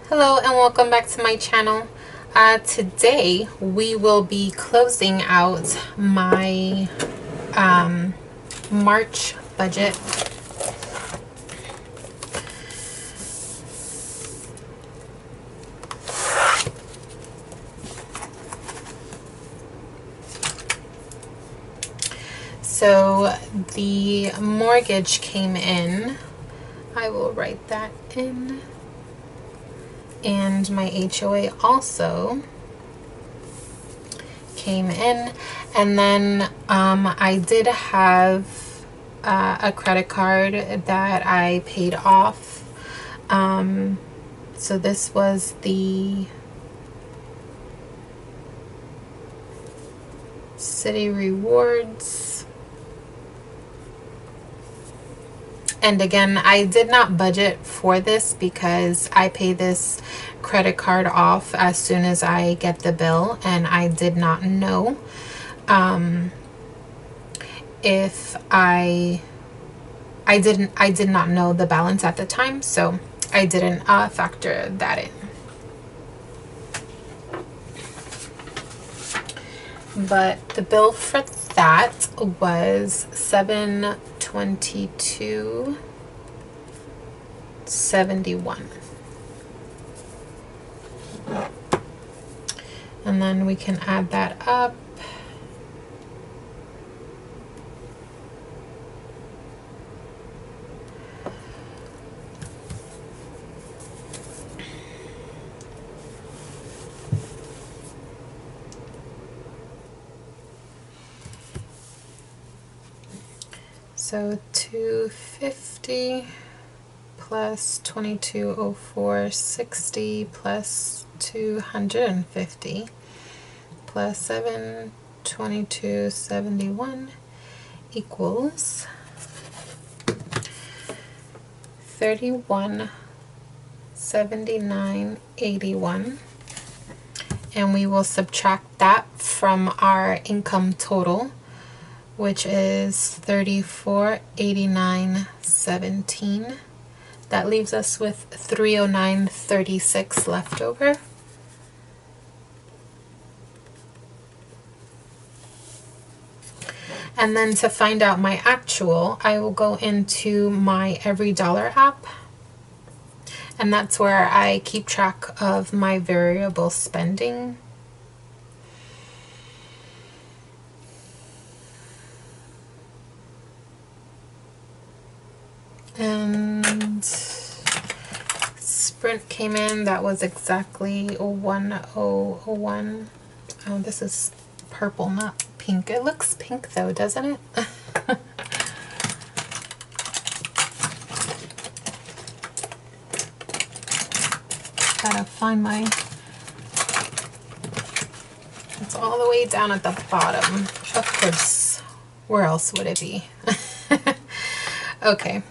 Hello and welcome back to my channel. Today we will be closing out my March budget. So the mortgage came in. I will write that in. And my HOA also came in, and then I did have a credit card that I paid off. So this was the City Rewards. And again, I did not budget for this because I pay this credit card off as soon as I get the bill, and I did not know if I did not know the balance at the time, so I didn't factor that in. But the bill for that was $722.71, and then we can add that up. So 250 plus 2204.60 plus 250 plus 722.71 equals 3179.81, and we will subtract that from our income total, which is 3489.17. That leaves us with 309.36 left over. And then to find out my actual, I will go into my Every Dollar app, and that's where I keep track of my variable spending. And Sprint came in, that was exactly 1001. Oh, this is purple, not pink. It looks pink though, doesn't it? Gotta find my... It's all the way down at the bottom. Of course, where else would it be? Okay.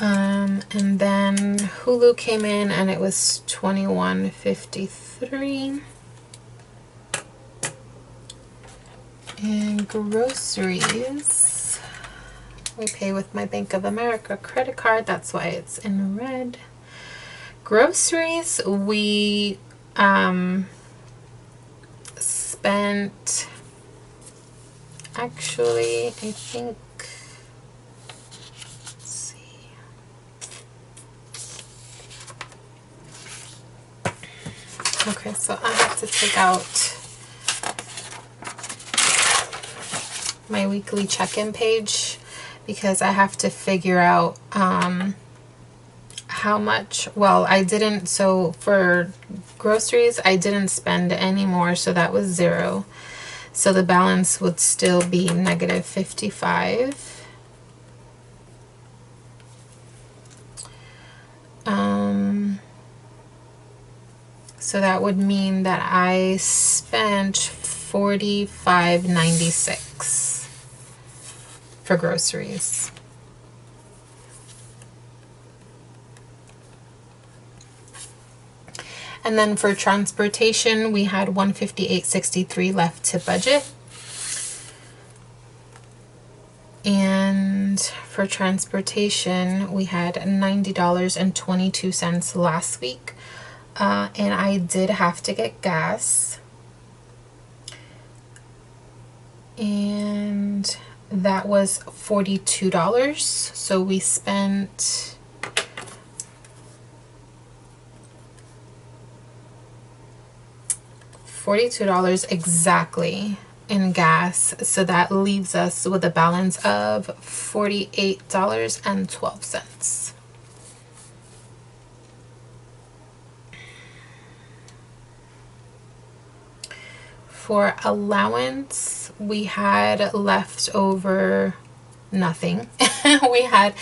And then Hulu came in and it was $21.53. And groceries, we pay with my Bank of America credit card, that's why it's in red. Groceries, we spent, actually, I think, okay, so I have to take out my weekly check-in page because I have to figure out how much. Well, I didn't, so for groceries I didn't spend any more, so that was 0. So the balance would still be -55. So that would mean that I spent $45.96 for groceries. And then for transportation, we had $158.63 left to budget. And for for transportation, we had $90.22 last week. And I did have to get gas. And that was $42. So we spent $42 exactly in gas. So that leaves us with a balance of $48.12. For allowance, we had left over nothing. We had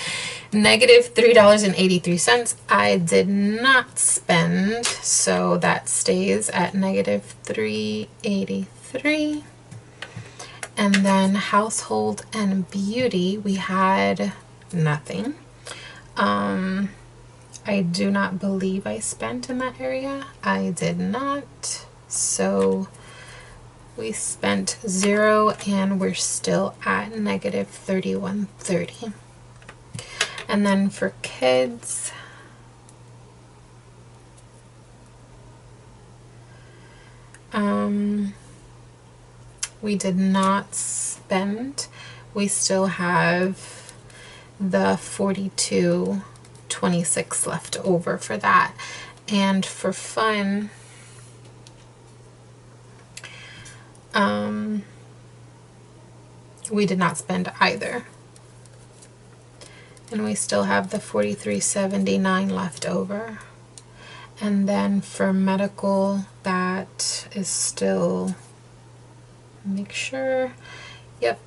negative $3.83. I did not spend, so that stays at negative $3.83. And then household and beauty, we had nothing. I do not believe I spent in that area. I did not. So we spent 0 and we're still at negative $31.30. And then for kids, we did not spend. We still have the $42.26 left over for that. And for fun, we did not spend either. And we still have the $43.79 left over. And then for medical, that is still, make sure, yep,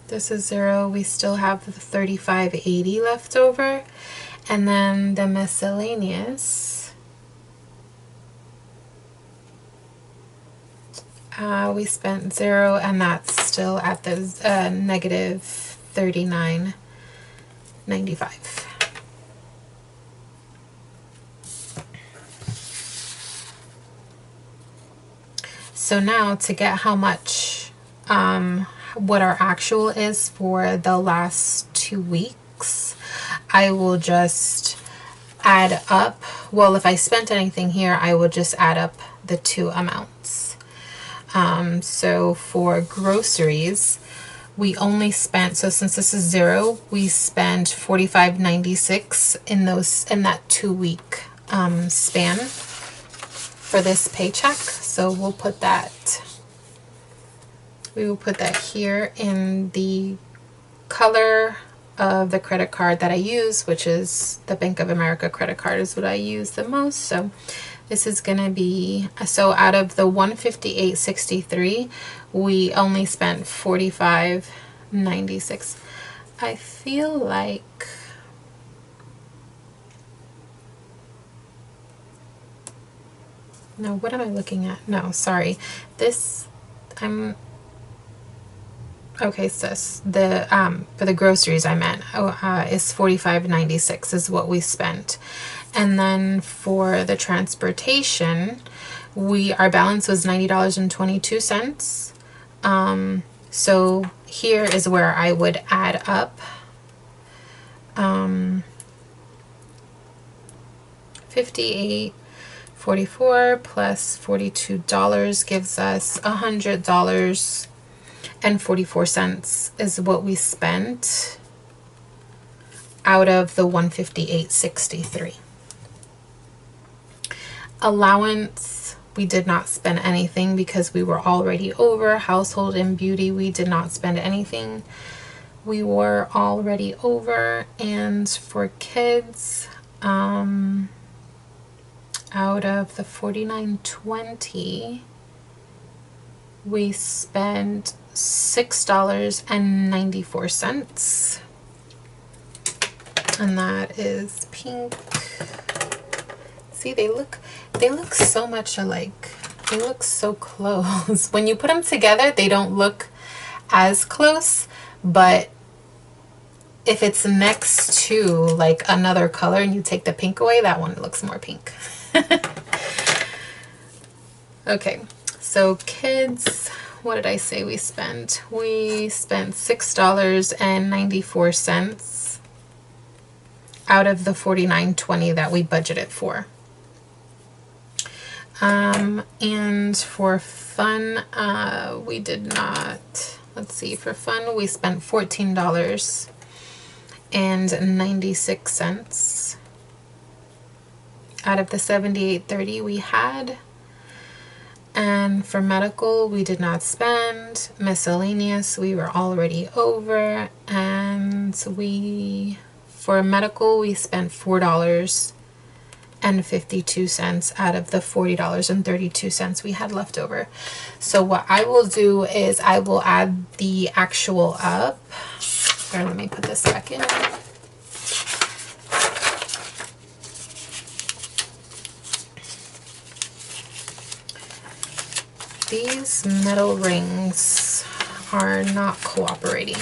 this is 0. We still have the $35.80 left over. And then the miscellaneous, we spent 0, and that's still at the negative $39.95. So now to get how much, what our actual is for the last 2 weeks, I will just add up. Well, if I spent anything here, I will just add up the two amounts. So for groceries, we only spent, so since this is 0, we spent $45.96 in that 2 week span for this paycheck. So we will put that here in the color of the credit card that I use, which is the Bank of America credit card is what I use the most. So this is gonna be, so out of the $158.63, we only spent $45.96. I feel like no, what am I looking at? No, sorry. This, okay, sis, the for the groceries I meant is $45.96 is what we spent. And then for the transportation, our balance was $90.22. So here is where I would add up 58.44 plus $42 gives us $100.44 is what we spent out of the $158.63. Allowance, we did not spend anything because we were already over. Household and beauty, we did not spend anything. We were already over. And for kids, out of the $49.20, we spent $6.94. And that is pink. See, they look so much alike. They look so close. When you put them together, they don't look as close, but if it's next to like another color and you take the pink away, that one looks more pink. Okay, so kids, what did I say we spent? We spent $6.94 out of the $49.20 that we budgeted for. And for fun, we did not, let's see, for fun we spent $14.96 out of the $78.30 we had. And for medical, we did not spend. Miscellaneous, we were already over. And for medical, we spent $4.52 out of the $40.32 we had left over. So what I will do is I will add the actual up. Here, let me put this back in. These metal rings are not cooperating.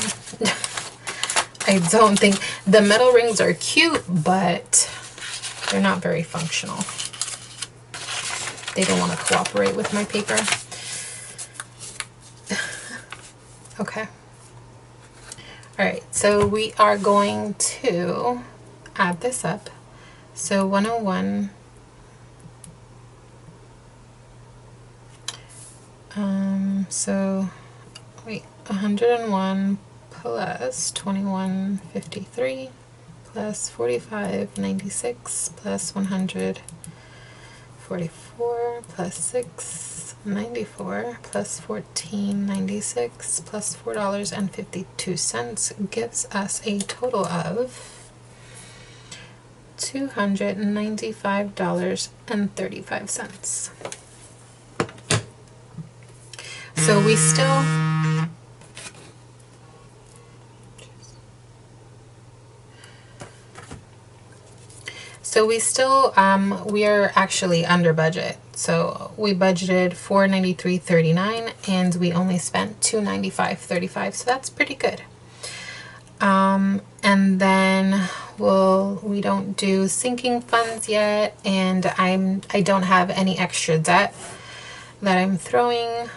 I don't think the metal rings are cute, but they're not very functional. They don't want to cooperate with my paper. Okay. All right, so we are going to add this up. So 101. So wait, 101 plus 2153 plus 4596 plus 144 plus 694 plus 1496 plus $4.52 gives us a total of $295.35. So we still we are actually under budget. So we budgeted $493.39 and we only spent $295.35. So that's pretty good. And then we don't do sinking funds yet, and I don't have any extra debt that I'm throwing.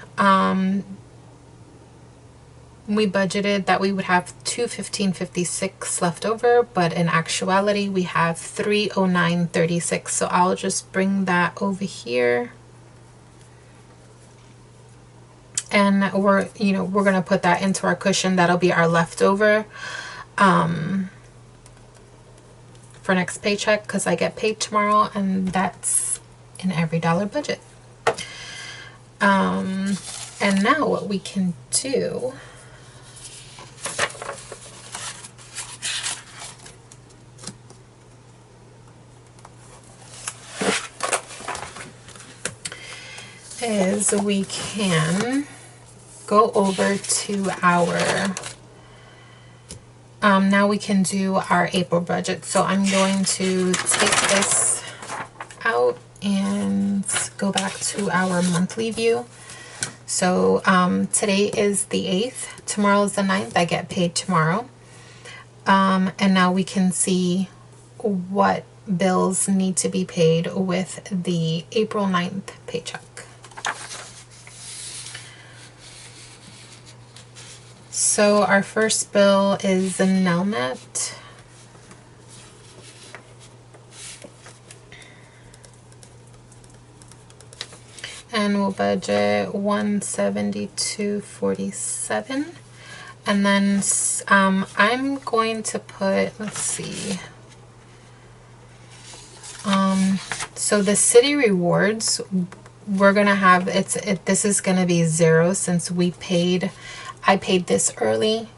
We budgeted that we would have $215.56 left over, but in actuality we have $309.36. So I'll just bring that over here, and we're gonna put that into our cushion. That'll be our leftover for next paycheck, because I get paid tomorrow, and that's in every dollar budget. And now what we can do is we can go over to our now we can do our April budget. So I'm going to take this out and go back to our monthly view. So today is the 8th, tomorrow is the 9th, I get paid tomorrow. And now we can see what bills need to be paid with the April 9th paycheck. So our first bill is the Nelnet. And we'll budget $172.47. And then I'm going to put, let's see. So the city rewards, we're gonna have this is gonna be 0 since I paid this early.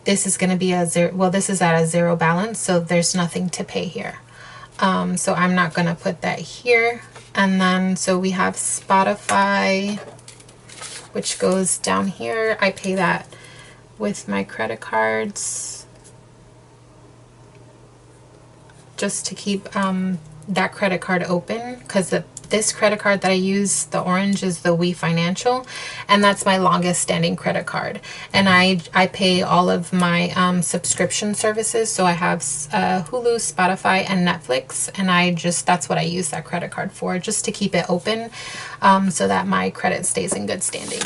This is gonna be a 0. Well, this is at a 0 balance, so there's nothing to pay here. So I'm not gonna put that here. And then so we have Spotify, which goes down here. I pay that with my credit cards just to keep that credit card open, because this credit card that I use, the orange, is the We Financial, and that's my longest standing credit card. And I pay all of my subscription services. So I have Hulu, Spotify, and Netflix, and that's what I use that credit card for, just to keep it open, so that my credit stays in good standing.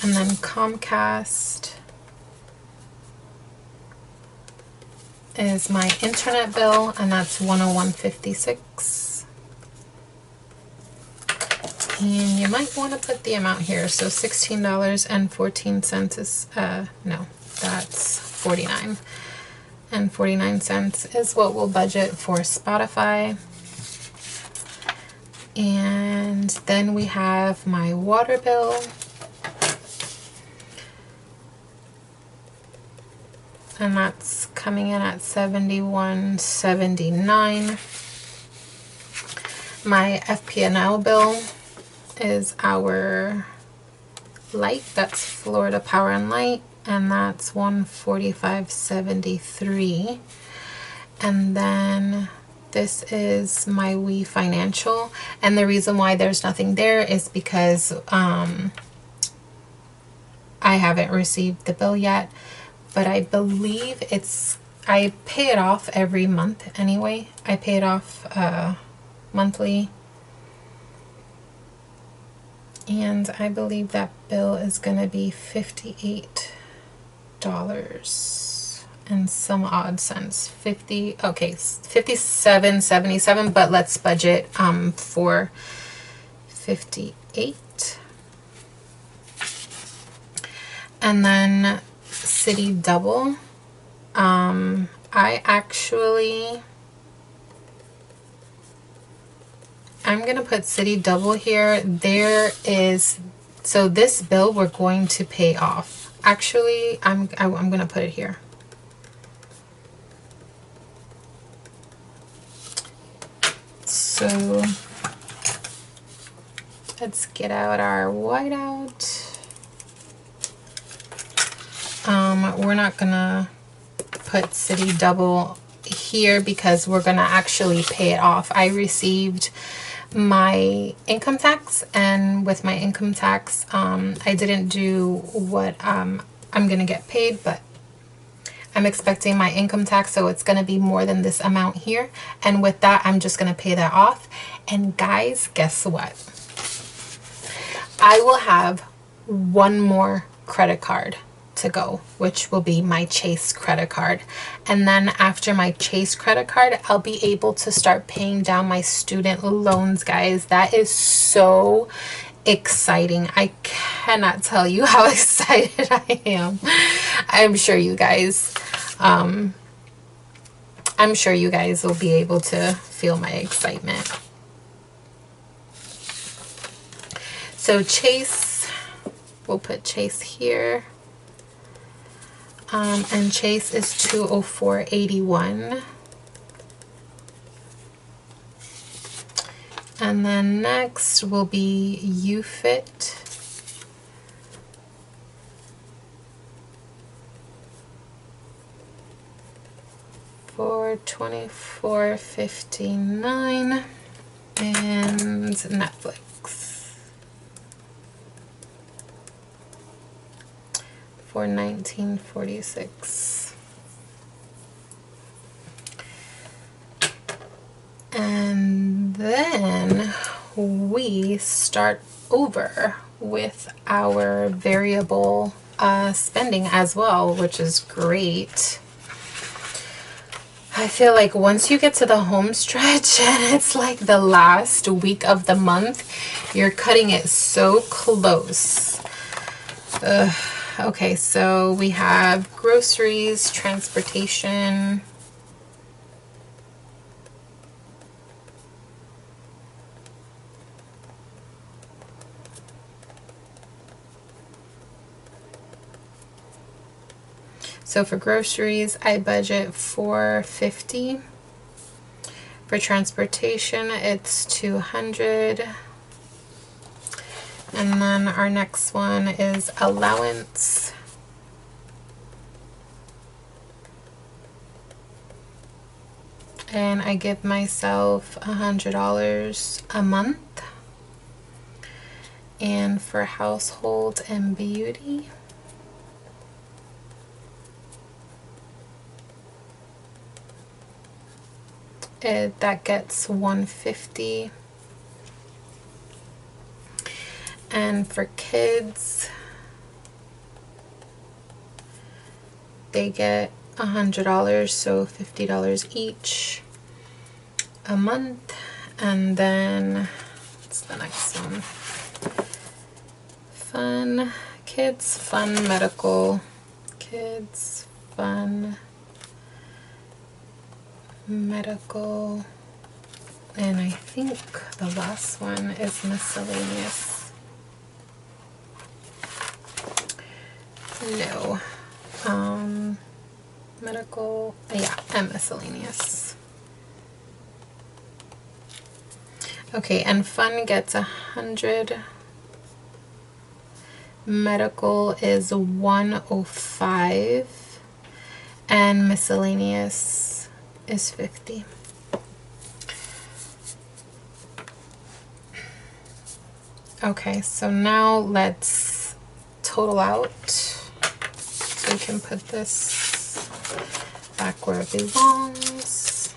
And then Comcast is my internet bill, and that's $101.56. And you might want to put the amount here. So $16.14 is, no, that's 49.49 cents is what we'll budget for Spotify. And then we have my water bill. And that's coming in at $71.79. My FP&L bill is our light. That's Florida Power and Light, and that's $145.73. And then this is my We Financial, and the reason why there's nothing there is because I haven't received the bill yet. But I believe I pay it off every month anyway. I pay it off monthly. And I believe that bill is going to be $58 and some odd cents. Okay, $57.77, but let's budget for $58. And then City Double. I'm gonna put City Double here. So this bill we're going to pay off. Actually, I'm gonna put it here. So let's get out our whiteout. We're not gonna put City Double here because we're gonna actually pay it off. I received my income tax, and with my income tax, I didn't do what I'm gonna get paid, but I'm expecting my income tax, so it's gonna be more than this amount here. And with that, I'm just gonna pay that off. And guys, guess what? I will have one more credit card to go, which will be my Chase credit card. And then after my Chase credit card, I'll be able to start paying down my student loans, guys. That is so exciting. I cannot tell you how excited I am. I'm sure you guys will be able to feel my excitement. So Chase, we'll put Chase here. And Chase is $204.81. And then next will be UFit. For $24.59. And Netflix for $19.46. And then we start over with our variable spending as well, which is great. I feel like once you get to the home stretch and it's like the last week of the month, you're cutting it so close. Okay, so we have groceries, transportation, so for groceries, I budget $450. For transportation, it's $200. And then our next one is allowance. and I give myself $100 a month. And for household and beauty, that gets $150. And for kids, they get $100, so $50 each a month. And then what's the next one? Fun kids, fun medical, kids, fun medical, and I think the last one is miscellaneous. No, medical, yeah, and miscellaneous. Okay, and fun gets 100. Medical is 105, and miscellaneous is 50. Okay, so now let's total out. So we can put this back where it belongs.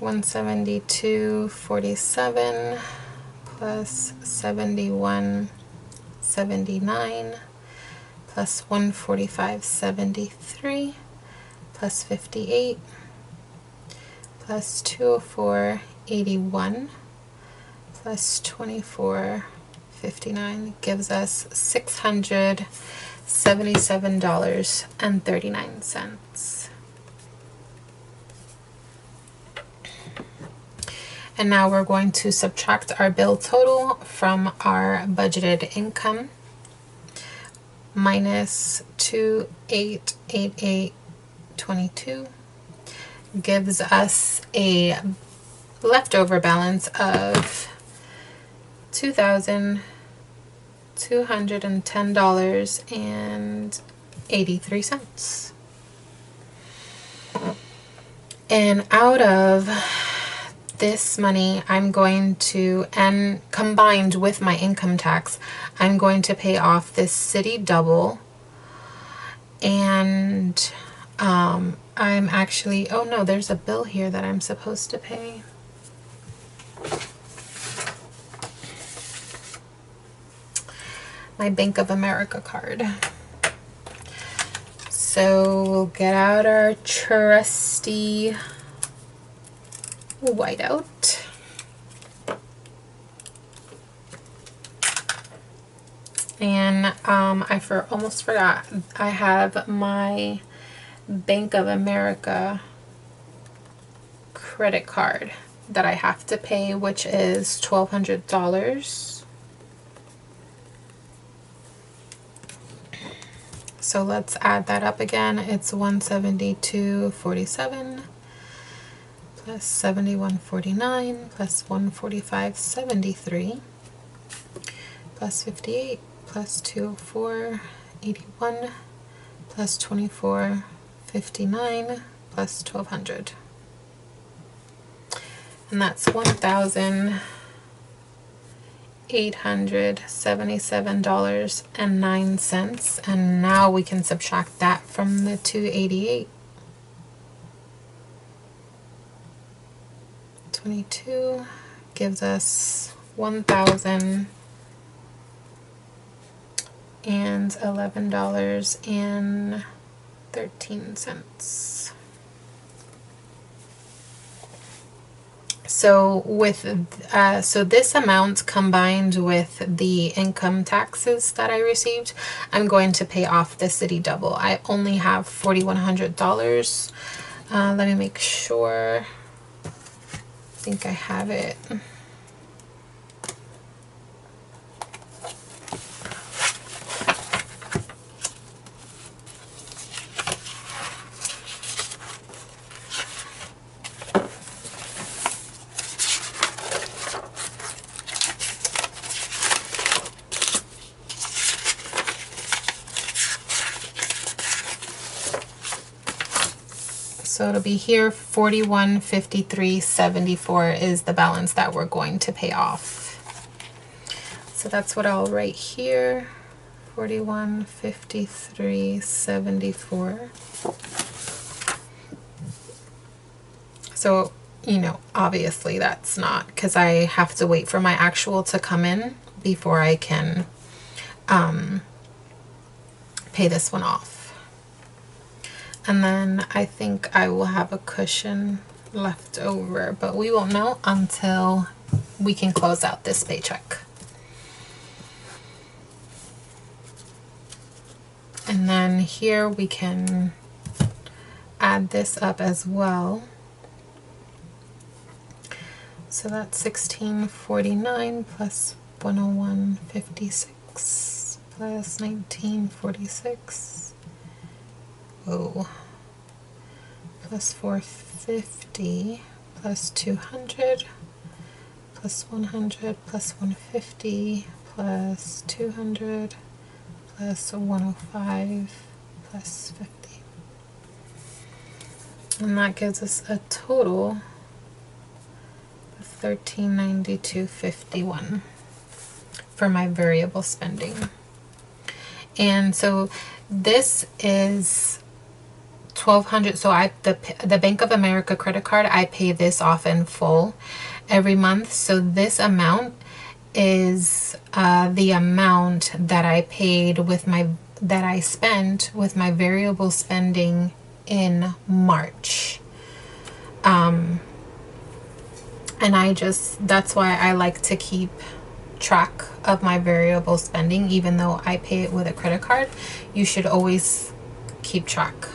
$172.47 plus $71.79 plus $145.73 plus 58 plus 204.81 plus 24.59 gives us $677.39. And now we're going to subtract our bill total from our budgeted income. Minus 2888.22 gives us a leftover balance of $2,210.83. And out of this money, I'm going to, and combined with my income tax, I'm going to pay off this city double. And I'm actually, oh no, there's a bill here that I'm supposed to pay. My Bank of America card. So we'll get out our trusty whiteout. And I almost forgot, I have my Bank of America credit card that I have to pay, which is $1,200. So let's add that up again. It's $172.47 plus $71.49 plus $145.73 plus 58 plus 204.81 plus 24.59 plus 1,200. And that's $1,877.09. And now we can subtract that from the 288. 22 gives us $1,011.13. So so this amount combined with the income taxes that I received, I'm going to pay off the city double. I only have $4,100. Let me make sure. I think I have it. So it'll be here, 41.53.74 is the balance that we're going to pay off. So that's what I'll write here, 41.53.74. So, you know, obviously that's not, because I have to wait for my actual to come in before I can pay this one off. And then I think I will have a cushion left over, but we won't know until we can close out this paycheck. And then here we can add this up as well. So that's 1649 plus 101.56 plus 19.46. Whoa. Plus 450 plus 200 plus 100 plus 150 plus 200 plus 105 plus 50. And that gives us a total of $1392.51 for my variable spending. And so this is $1,200. So the Bank of America credit card, I pay this off in full every month. So this amount is the amount that I paid with that I spent with my variable spending in March. And that's why I like to keep track of my variable spending. Even though I pay it with a credit card, you should always keep track.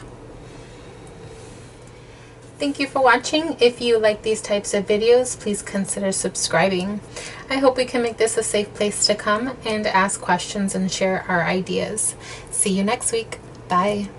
Thank you for watching. If you like these types of videos, please consider subscribing. I hope we can make this a safe place to come and ask questions and share our ideas. See you next week. Bye.